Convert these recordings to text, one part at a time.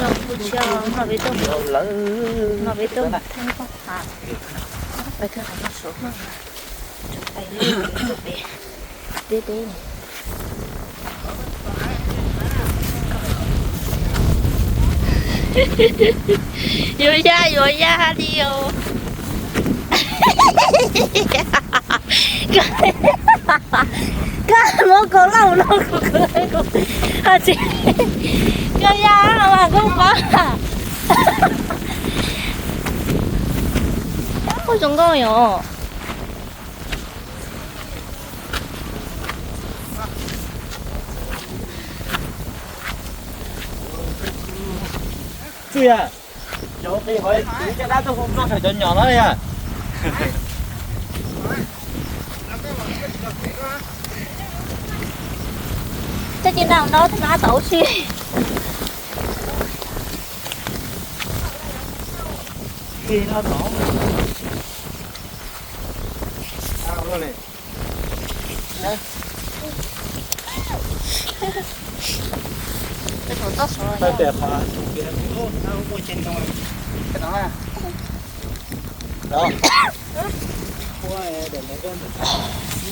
Rồi, cho nó bị tôm lỡ nó bị tôm thanh không hả phải thưa nó xuống nó phải đi đi vô ra đi vô cái nó có lâu nó cười à chị cái da mà không có có 정도요 chui à chỗ đi hỏi cái đá tôi không có phải cho nhỏ nó đây à chắc chắn nào đó thì nó tổ xuyên khi nó tổ sao luôn này cái thổ tốt rồi phải đẹp hả kia nó mua trên không cái đó à đó mua để lấy con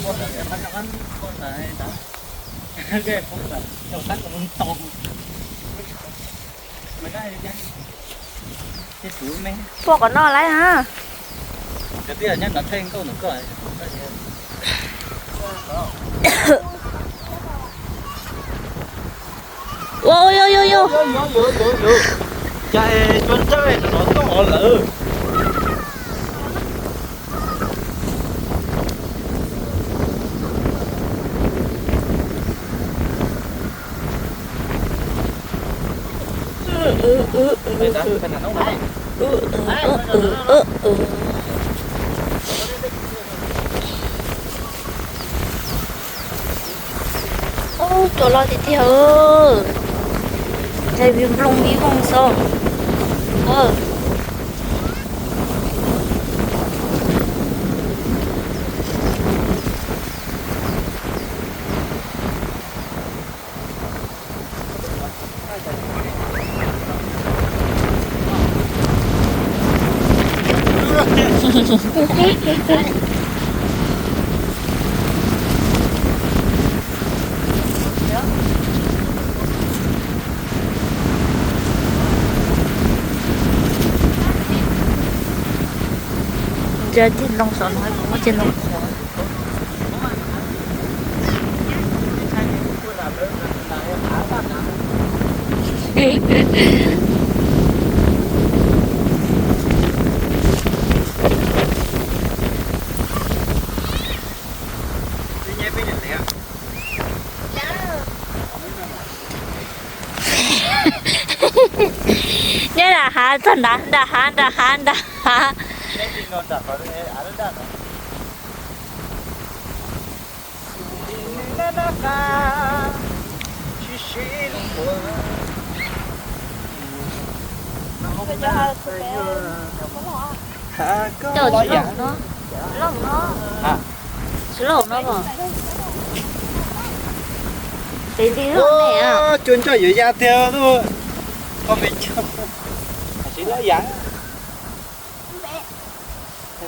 mua để ăn con này đó cái không phải trong sách của mình to mấy cái sủi mấy พวกก็นอนไรฮะ cái tiền nhất là thêm câu nữa cơ ô yo yo yo chạy chuyên chơi nó có họ lỡ cái này nóng này ô chỗ lo thì theo thầy viêm lông bí vòng sông trên trên lông sọ nói cũng có trên lông sọ nhớ là hả thật đã chờ chỉ lồng nó chỉ lồng nó mà tí tí lồng này à chuyên cho dưới da theo thôi con mình chưa chỉ lấy giá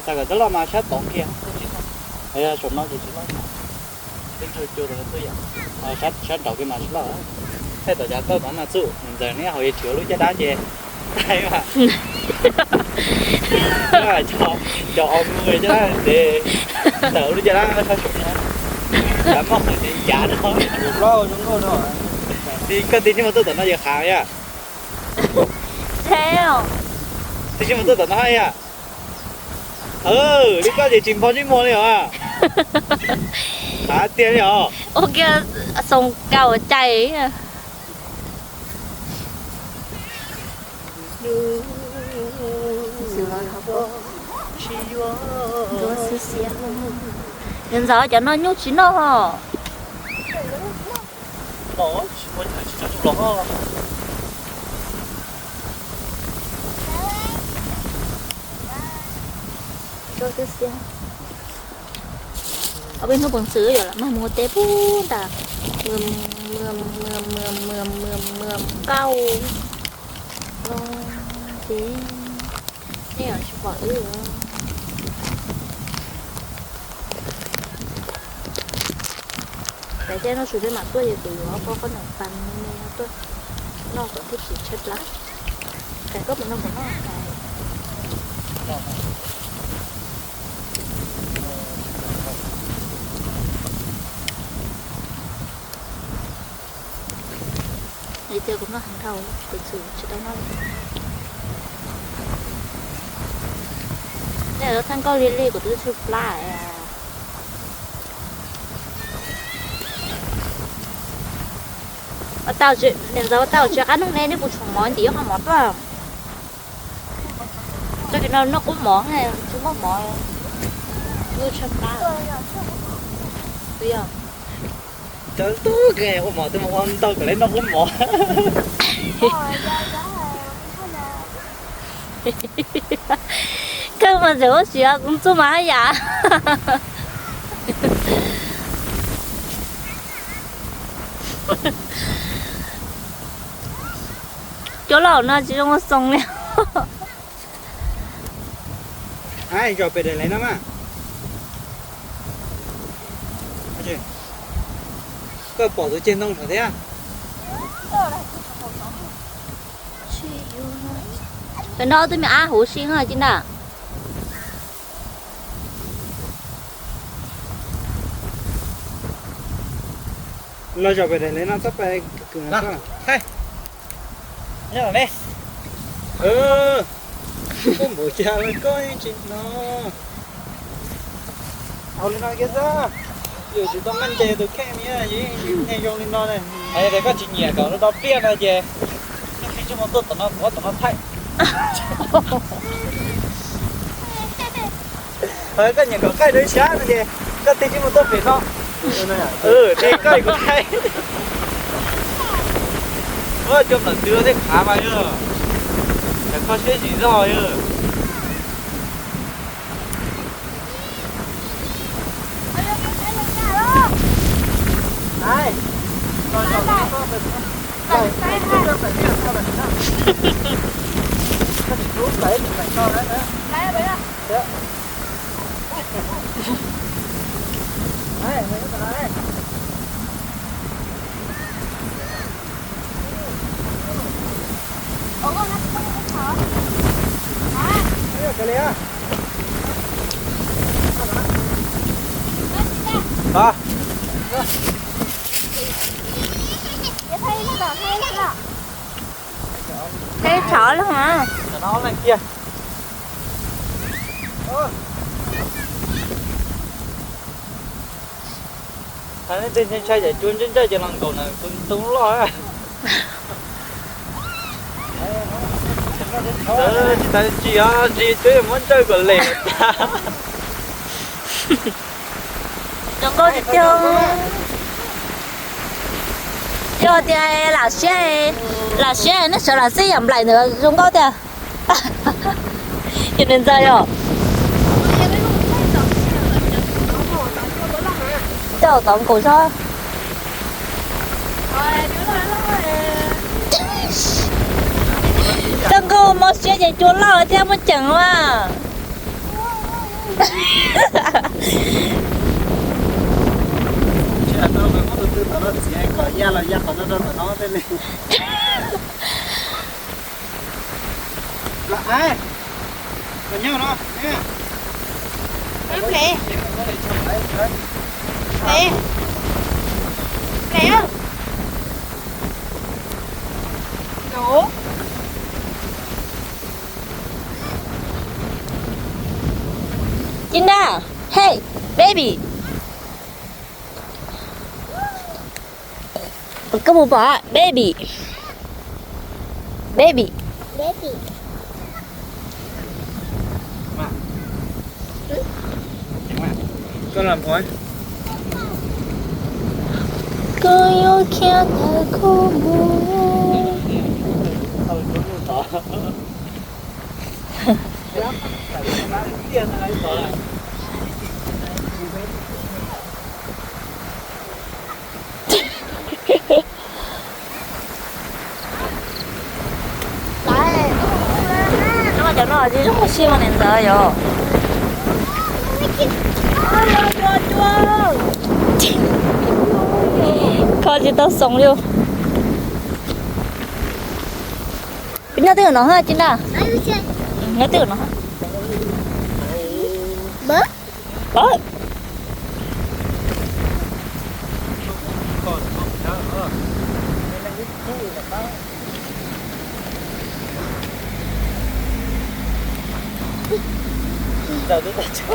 sao cái đó là mà sát tổng kia hay là số nó thì chỉ lấy tính thôi chưa được tôi vậy sát đầu cái mà chỉ lấy thế tổ chức cơ bản là chịu giờ này họ chịu lúc cho đá về hay mà là cho ông người cho để đỡ lúc cho đá sao số nó đã mất thì trả nó đúng rồi thì cái tin nhưng mà tôi tưởng nó giờ khá à theo thì nhưng mà tôi tưởng nó hay à đi có gì chìm vào trên mùa này hả tiền nhở ok sông cao ở chạy ấy hiện giờ cho nó nhúc chín nó hả nó chỉ cho chúng nó cho tôi xem ở bên nó bằng sứ rồi là mà mua té bún ta mườm cao lo thế thế ở chỗ bỏ ư để cho nó sụt lên mặt tôi thì tụi nó có nồng pan nên tôi nó còn thích gì chết lắm cái cấp nó còn nó đi tiêu cũng nó hàng thầu thực sự chưa tới ngon này nó thằng con liên của tôi chụp lại tao chuyện nên giờ tao chưa ăn lúc này nó bù trồng món tí không món vào cho cái nó cũng món này chúng có món như chụp lại bây giờ trời tôi kìa có mỏ tôi mà quan tôi cái lấy nó cũng mỏ根本就需要工作嘛呀！chỗ lẩu nó chỉ trong một sông này. ai cho về để lấy nó mà cái bỏ từ trên đông phải thế à Bên đó tôi mới ăn hủ xiên rồi chính đó. lo cho về để lấy nó sắp về cửa nó hay nhớ là đây con bố cha lên coi chuyện nó ao lên nó kia ra giờ chỉ tao ăn chè từ khe mía gì nghe vô lên nó này ấy để có chuyện nhẹ cậu nó đau biết là chè khi chúng nó tốt nó có nó thay ấy cái nhà cậu cái đấy sáng rồi chè cái tí chúng nó tốt về nó đi cái của thay trong lần đưa thế khá mà nhớ để có chuyện gì rồi ai rồi rồi nó có phải rồi phải biết sao là nó cái chú phải cho đấy nữa đấy bây giờ đấy mấy cái này cái này à đó Thế chó luôn hả? Nó lên kia thằng ấy tên chơi giải chuyên trên chơi cho lần cầu này tung lo á chị tôi muốn chơi của lệ Đừng có đi chơi cho thì là xe nó sợ là xe giảm lại nữa không có tiền cho nên chơi rồi cho tổng cổ sao đừng có một xe chạy trốn lo theo một chẳng mà ya là ya còn nó lên là ai còn nhau nó nha nè nè nè đủ Jinda hey baby có một bỏ baby baby Baby. con làm thôi cô yêu kia ta cô buồn Lại cho nó chứ không có siêu mà nên giờ rồi coi chị tao sống luôn nhớ từ nó ha chính là nhớ từ nó bớt bớt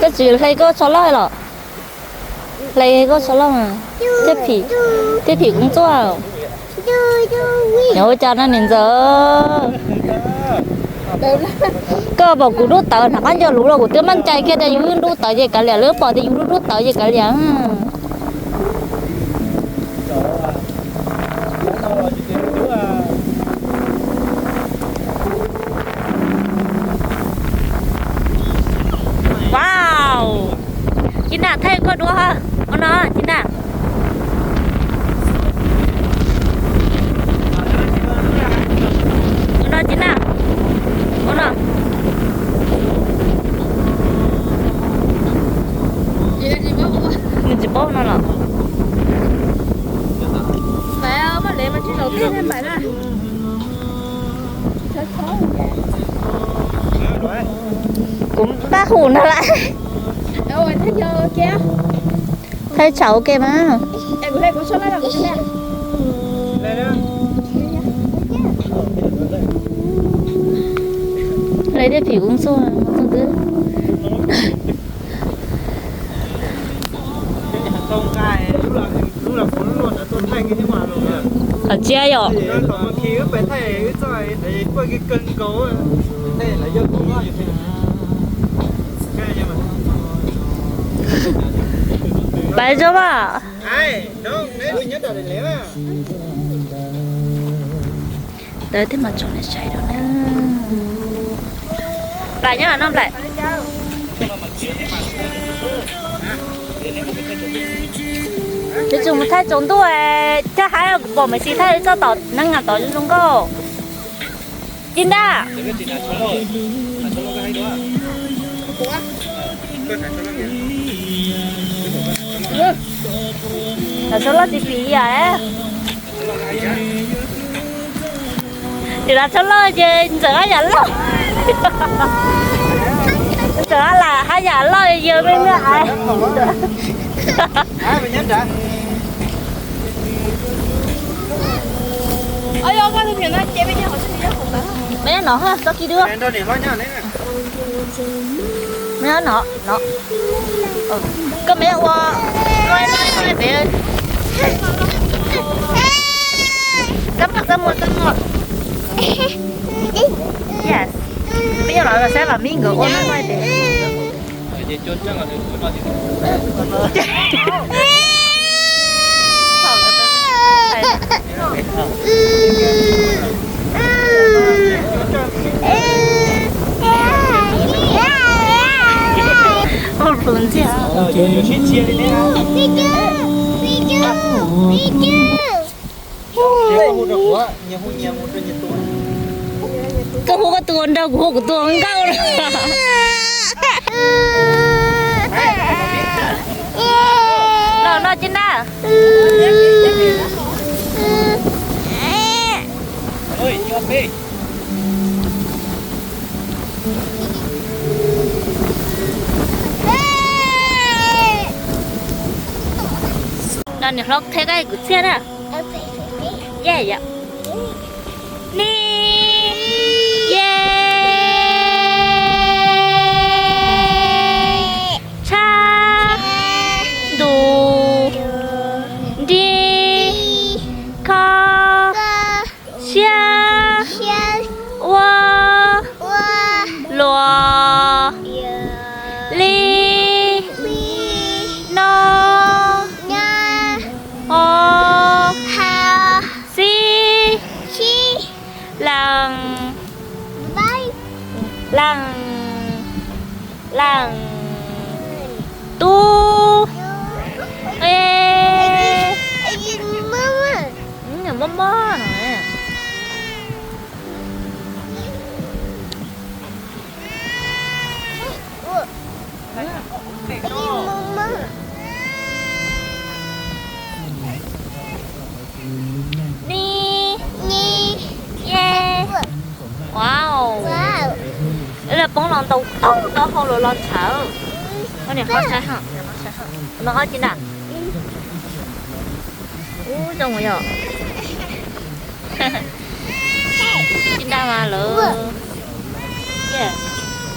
cái gì thấy có cho lại rồi lấy có cho lại mà thế thì cũng cho nhớ cho nó nên giờ cơ bảo cụ đút tờ thằng anh cho lú rồi cụ tiêu mang chạy kia để dùng đút tờ gì cả lẻ lớp bỏ thì dùng đút tờ gì cả lẻ wow chính là thấy có đua ha con nó chính là con nó chính là con nó mình chỉ bóp nó là phải không mà để mà chuyến đầu tiên em phải là cũng ba hùn nó lại rồi thấy chưa kia thấy cháu kia mà em có thấy có số lại là của chị nè lấy để phỉ cũng xô tứ không cài lúc là phun luôn là tôi thay cái nhưng mà luôn ở chia rồi còn một khi phải thay cái rồi để quay cái cân cấu đây là do cũng ngon như thế cái nhưng mà bài cho mà ai đâu đấy tôi nhất là để léo à tới thế mà chỗ này chạy đâu nè lại nhá năm lại chứ chúng mình thay chúng tôi chắc hay là bỏ mấy xí thay cho tỏ năng ngặt tỏ cho chúng cô chín đa là số lo chi phí à thì là số lo chứ giờ nhà lo giờ là hai nhà lo giờ bên nữa ai mình nhất đã ôi yo con thì nó chế bây giờ họ sẽ đi không mấy nó ha sao kia đưa em đâu để hoa nhau đấy nè mấy nó có mấy qua coi bé cắm mặt ra một yes bây giờ nói là sẽ là miếng gỗ nó coi để chốt chắc là một phần gì à chia đi nè cái hố cái tuôn đâu hố cái tuôn cao rồi nó trên đó ơi chưa đi nó nhặt lóc thế cái của xe đó yeah yeah nè yeah cha đủ đi co xia wa lúa li no ho si lằng lằng lằng tu ê mama này bóng lon tàu tàu đó không lon chảo cái này khó sai hả nó khó chín à trong rồi nhở chín đa mà lỡ yeah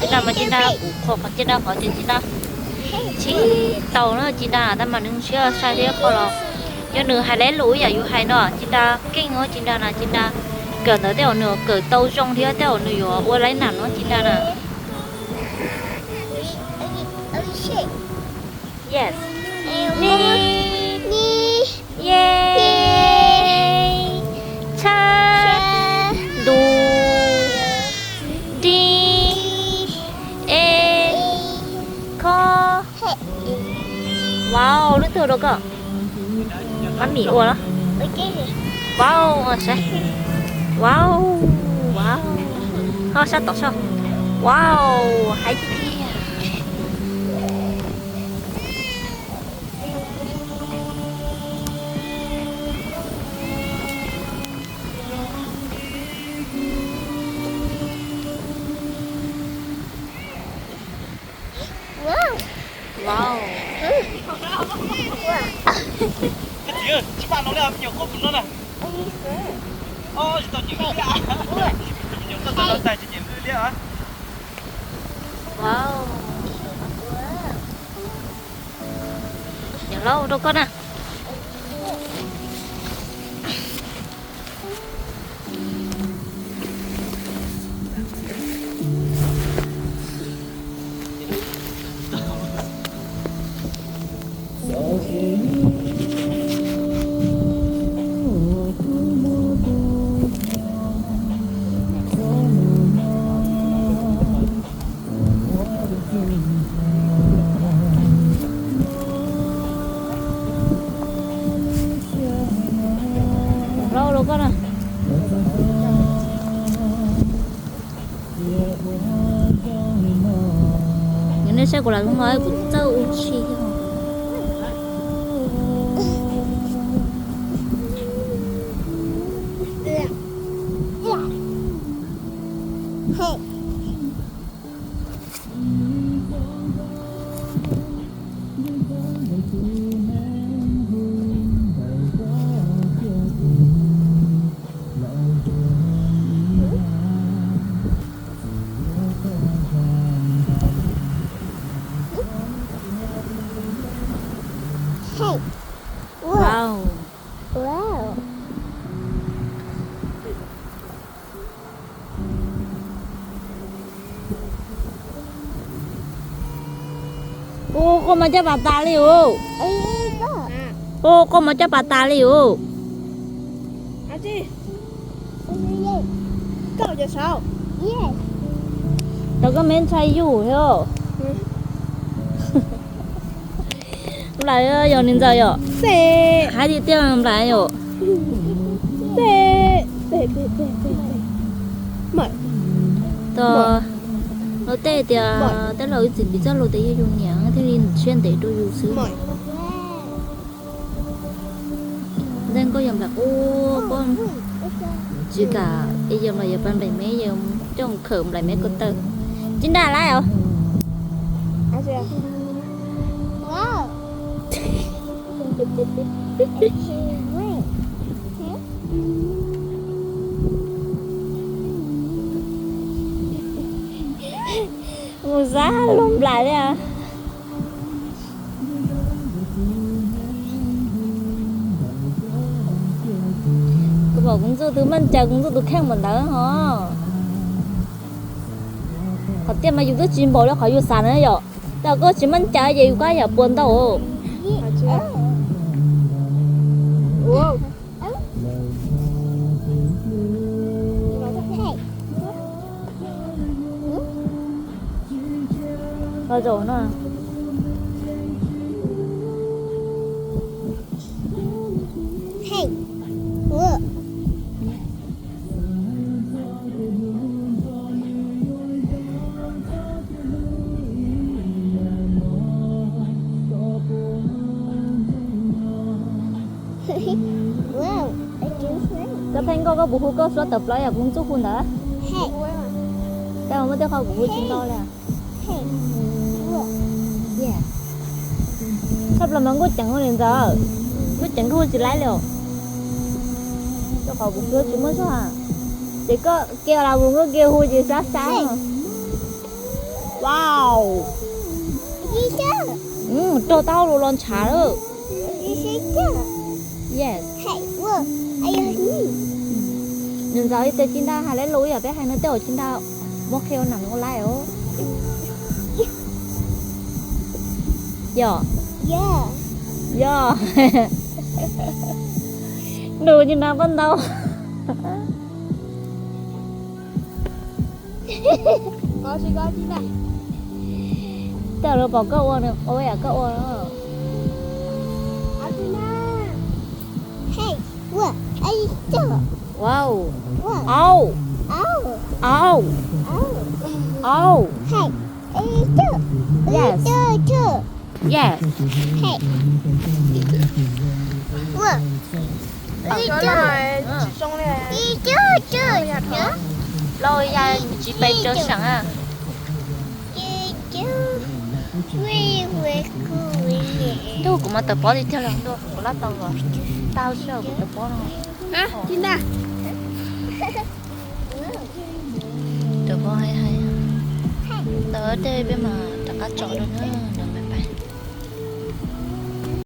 chín đa mà chín đa khó chín đa khó chín đa chỉ tàu nó chín đa ta mà nương chưa sai thế khó lo do nửa hai lẻ lúi à yêu hai nó chín đa kinh nó chín đa là chín đa cỡ tới tàu nửa cỡ tàu trong thì tàu nửa qua lấy nằm nó chín đa nè yes yeah cha du đi e co wow nó từ đâu cơ bánh mì ua đó wow sẽ wow wow sao sao tỏ sao wow hay gì wow cái gì chứ bạn nó là nhiều cột nó này ô tao chỉ biết à nhiều tao tài chỉ biết à wow nhiều lâu đâu con à lâu đâu con à những cái xe của là không nói cũng châu chi wow Wow. ô con mà cho bà ta liu ô con mà cho bà ta liu À chị. Cậu giờ sao? đâu có men chay dù hiểu không lại giờ nên giờ rồi Xe. hai đi tiêu làm lại rồi Xe. Mày. to nó tê thì tê là chỉ bị cho lô tê dùng nhang thế nên xuyên tê tôi dùng sữa Mày. nên có dòng là ô con chỉ cả bây giờ là giờ ban bảy mấy giờ trong khởi lại mấy con tơ chính đà lại không À chị. Wow. một giá lùm lại đấy à tôi bảo cũng từ mình chờ cũng từ khác mình đó hả thật tiền mà dùng tới chuyên bộ đó khỏi dùng sàn nữa rồi đâu có chỉ mình chờ gì quá giờ buồn đâu À chị. Wow. rồi nó Hey. Look. Wow. Cái thanh có bộ hút có số tập lại à cũng chút hôn đó Hey. Tao mới tới kho cũng vui chín to nè. Hey. Look. Yeah. Sắp là món có chẳng có liền giờ. Có chẳng có chỉ lấy liệu. Cho kho cũng cứ chỉ mới số à. Chỉ có kêu là cũng có kêu hui chỉ sát sáng mà. Wow. You too. Cho tao luôn lon chả đó. You see too. Yes. Hey, look. I heard me. Nhưng giờ thì chín ta hay lấy lối à bé hay nó tiêu chín ta. Mua kêu nằm có lại ố. Dạ. Yeah. Dạ. Đồ như nào vẫn đâu. Có gì này. Tao rồi bỏ câu nữa. Ôi à câu nữa. Adina. Hey, look. I too. Wow. Look. Oh. Oh. Oh. Oh. Oh. Hey. I too. Yes. Too. Yes. Hey. Look. I too. I too. Nhớ. Lôi ra chỉ bay cho sẵn à. I too. We cool. Đâu cũng mà tập bỏ đi theo lần đâu. Có lát tao rồi. Tao sợ cũng tập bỏ rồi. Hả? Tina. Tập bỏ hay hay. Tớ ở đây bên mà tất cả chỗ đâu nữa.